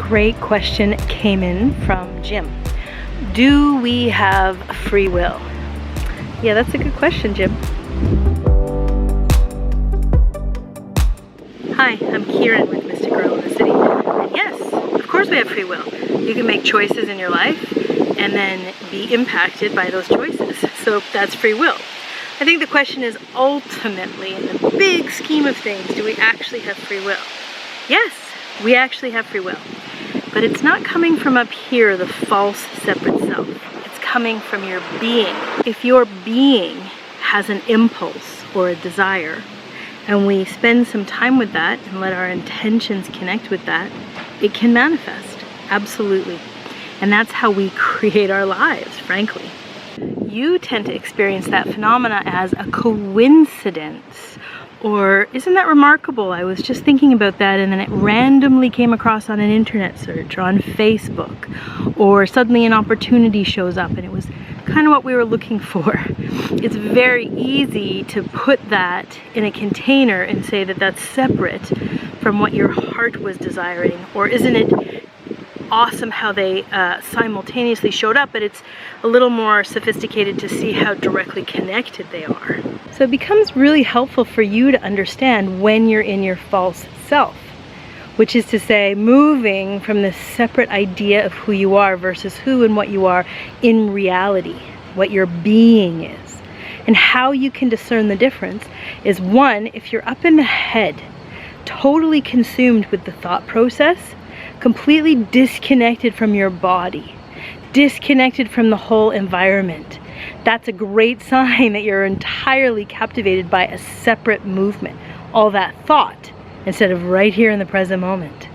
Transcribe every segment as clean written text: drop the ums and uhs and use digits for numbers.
Great question came in from Jim. Do we have free will? Yeah, that's a good question, Jim. Hi, I'm Kiran with Mystic Girl in the City. And yes, of course we have free will. You can make choices in your life and then be impacted by those choices. So that's free will. I think the question is ultimately, in the big scheme of things, do we actually have free will? Yes, we actually have free will. But it's not coming from up here, the false separate self. It's coming from your being. If your being has an impulse or a desire, and we spend some time with that and let our intentions connect with that, it can manifest, absolutely. And that's how we create our lives, frankly. You tend to experience that phenomena as a coincidence. Or, isn't that remarkable? I was just thinking about that and then it randomly came across on an internet search or on Facebook. Or suddenly an opportunity shows up and it was kind of what we were looking for. It's very easy to put that in a container and say that that's separate from what your heart was desiring. Or isn't it awesome how they simultaneously showed up, but it's a little more sophisticated to see how directly connected they are. So it becomes really helpful for you to understand when you're in your false self, which is to say, moving from this separate idea of who you are versus who and what you are in reality, what your being is. And how you can discern the difference is, one, if you're up in the head, totally consumed with the thought process, completely disconnected from your body, disconnected from the whole environment, that's a great sign that you're entirely captivated by a separate movement, all that thought, instead of right here in the present moment.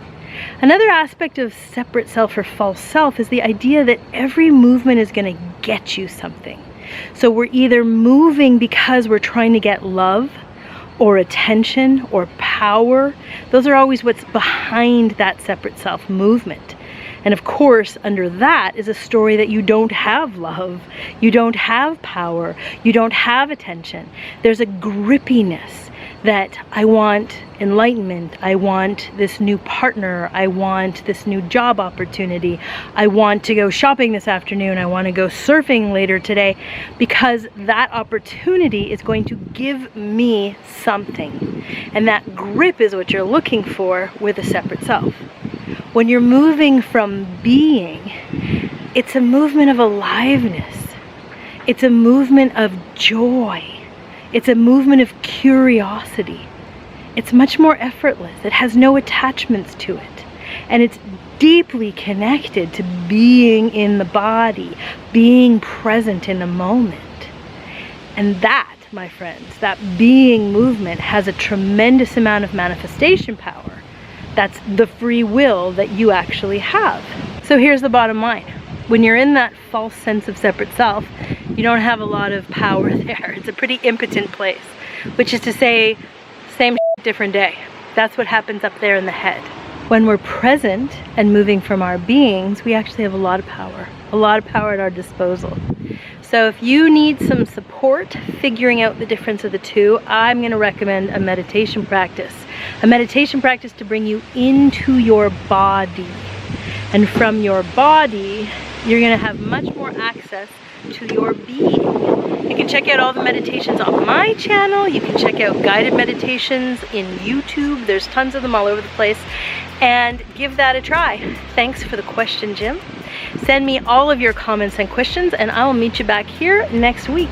Another aspect of separate self or false self is the idea that every movement is going to get you something. So we're either moving because we're trying to get love, or attention, or power. Those are always what's behind that separate self movement. And of course, under that is a story that you don't have love, you don't have power, you don't have attention. There's a grippiness that I want enlightenment, I want this new partner, I want this new job opportunity, I want to go shopping this afternoon, I want to go surfing later today, because that opportunity is going to give me something. And that grip is what you're looking for with a separate self. When you're moving from being, it's a movement of aliveness. It's a movement of joy. It's a movement of curiosity. It's much more effortless. It has no attachments to it. And it's deeply connected to being in the body, being present in the moment. And that, my friends, that being movement has a tremendous amount of manifestation power. That's the free will that you actually have. So here's the bottom line. When you're in that false sense of separate self, you don't have a lot of power there. It's a pretty impotent place, which is to say, same different day. That's what happens up there in the head. When we're present and moving from our beings, we actually have a lot of power at our disposal. So if you need some support figuring out the difference of the two, I'm going to recommend a meditation practice. A meditation practice to bring you into your body. And from your body, you're going to have much more access to your being. You can check out all the meditations on my channel. You can check out guided meditations in YouTube. There's tons of them all over the place. And give that a try. Thanks for the question, Jim. Send me all of your comments and questions, and I will meet you back here next week.